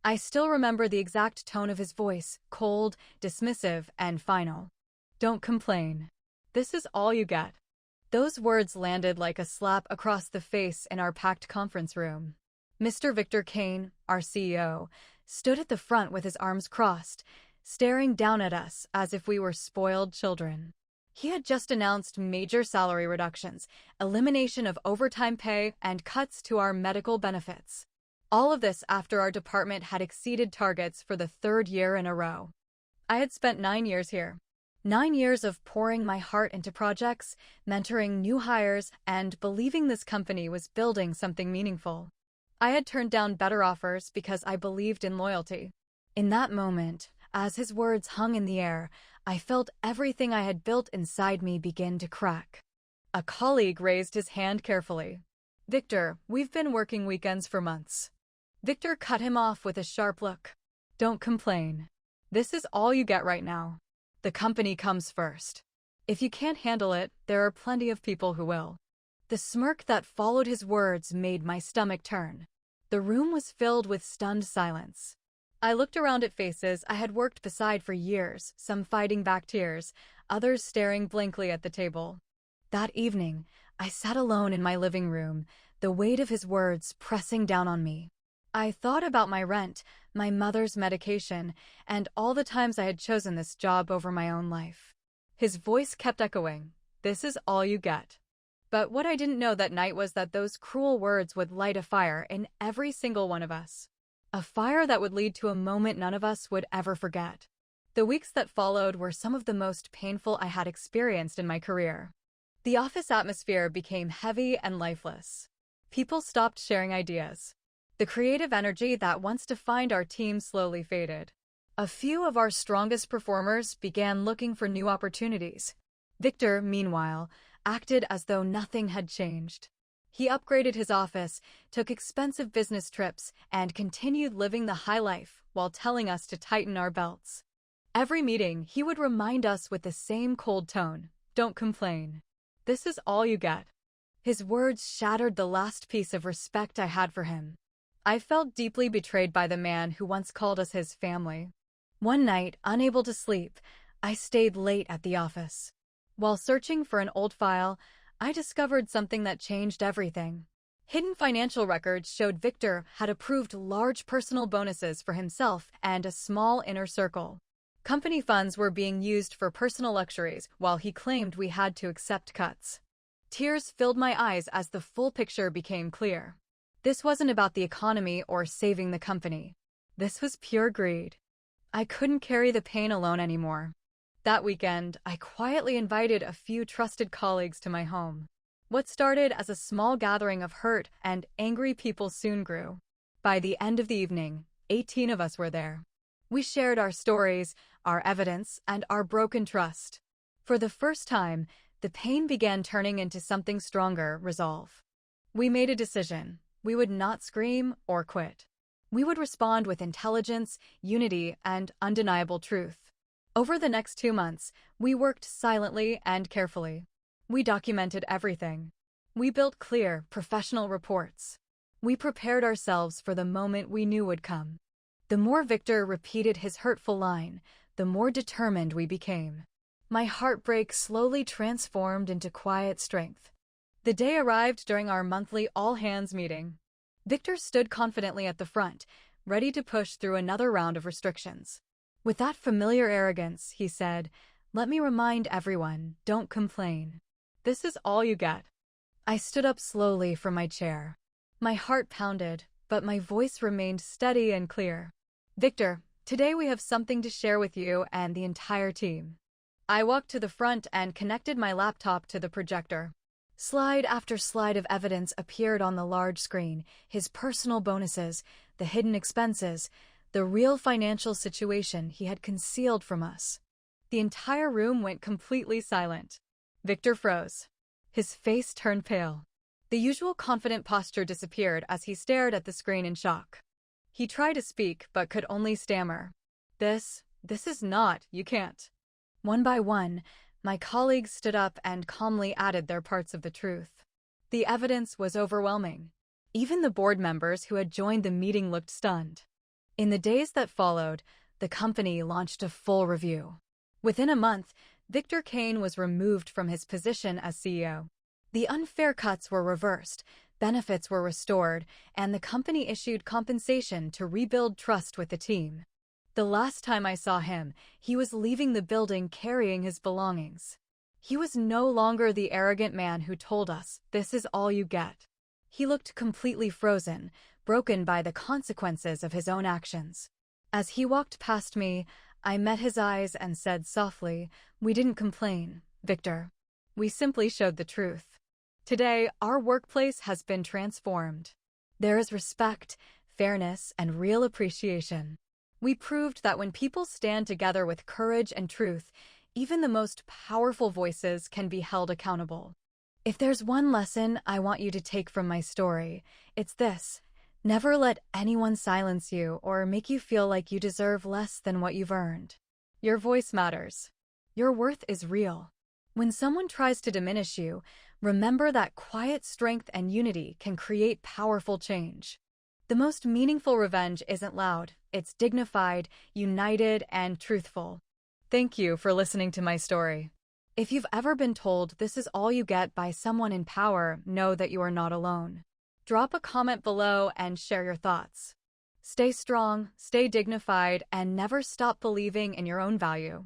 I still remember the exact tone of his voice, cold, dismissive, and final. Don't complain. This is all you get. Those words landed like a slap across the face in our packed conference room. Mr. Victor Kane, our CEO, stood at the front with his arms crossed, staring down at us as if we were spoiled children. He had just announced major salary reductions, elimination of overtime pay, and cuts to our medical benefits. All of this after our department had exceeded targets for the third year in a row. I had spent 9 years here. 9 years of pouring my heart into projects, mentoring new hires, and believing this company was building something meaningful. I had turned down better offers because I believed in loyalty. In that moment, as his words hung in the air, I felt everything I had built inside me begin to crack. A colleague raised his hand carefully. "Victor, we've been working weekends for months." Victor cut him off with a sharp look. "Don't complain. This is all you get right now. The company comes first. If you can't handle it, there are plenty of people who will." The smirk that followed his words made my stomach turn. The room was filled with stunned silence. I looked around at faces I had worked beside for years, some fighting back tears, others staring blankly at the table. That evening, I sat alone in my living room, the weight of his words pressing down on me. I thought about my rent, my mother's medication, and all the times I had chosen this job over my own life. His voice kept echoing, "This is all you get." But what I didn't know that night was that those cruel words would light a fire in every single one of us. A fire that would lead to a moment none of us would ever forget. The weeks that followed were some of the most painful I had experienced in my career. The office atmosphere became heavy and lifeless. People stopped sharing ideas. The creative energy that once defined our team slowly faded. A few of our strongest performers began looking for new opportunities. Victor, meanwhile, acted as though nothing had changed. He upgraded his office, took expensive business trips, and continued living the high life while telling us to tighten our belts. Every meeting, he would remind us with the same cold tone, "Don't complain. This is all you get." His words shattered the last piece of respect I had for him. I felt deeply betrayed by the man who once called us his family. One night, unable to sleep, I stayed late at the office. While searching for an old file, I discovered something that changed everything. Hidden financial records showed Victor had approved large personal bonuses for himself and a small inner circle. Company funds were being used for personal luxuries, while he claimed we had to accept cuts. Tears filled my eyes as the full picture became clear. This wasn't about the economy or saving the company. This was pure greed. I couldn't carry the pain alone anymore. That weekend, I quietly invited a few trusted colleagues to my home. What started as a small gathering of hurt and angry people soon grew. By the end of the evening, 18 of us were there. We shared our stories, our evidence, and our broken trust. For the first time, the pain began turning into something stronger, resolve. We made a decision. We would not scream or quit. We would respond with intelligence, unity, and undeniable truth. Over the next 2 months, we worked silently and carefully. We documented everything. We built clear, professional reports. We prepared ourselves for the moment we knew would come. The more Victor repeated his hurtful line, the more determined we became. My heartbreak slowly transformed into quiet strength. The day arrived during our monthly all-hands meeting. Victor stood confidently at the front, ready to push through another round of restrictions. With that familiar arrogance, he said, "Let me remind everyone, don't complain. This is all you get." I stood up slowly from my chair. My heart pounded, but my voice remained steady and clear. "Victor, today we have something to share with you and the entire team." I walked to the front and connected my laptop to the projector. Slide after slide of evidence appeared on the large screen, his personal bonuses, the hidden expenses, the real financial situation he had concealed from us. The entire room went completely silent. Victor froze. His face turned pale. The usual confident posture disappeared as he stared at the screen in shock. He tried to speak but could only stammer. This is not, you can't." One by one, my colleagues stood up and calmly added their parts of the truth. The evidence was overwhelming. Even the board members who had joined the meeting looked stunned. In the days that followed, the company launched a full review. Within a month, Victor Kane was removed from his position as CEO. The unfair cuts were reversed, benefits were restored, and the company issued compensation to rebuild trust with the team. The last time I saw him, he was leaving the building carrying his belongings. He was no longer the arrogant man who told us, "This is all you get." He looked completely frozen, broken by the consequences of his own actions. As he walked past me, I met his eyes and said softly, "We didn't complain, Victor. We simply showed the truth." Today, our workplace has been transformed. There is respect, fairness, and real appreciation. We proved that when people stand together with courage and truth, even the most powerful voices can be held accountable. If there's one lesson I want you to take from my story, it's this: never let anyone silence you or make you feel like you deserve less than what you've earned. Your voice matters. Your worth is real. When someone tries to diminish you, remember that quiet strength and unity can create powerful change. The most meaningful revenge isn't loud, it's dignified, united, and truthful. Thank you for listening to my story. If you've ever been told this is all you get by someone in power, know that you are not alone. Drop a comment below and share your thoughts. Stay strong, stay dignified, and never stop believing in your own value.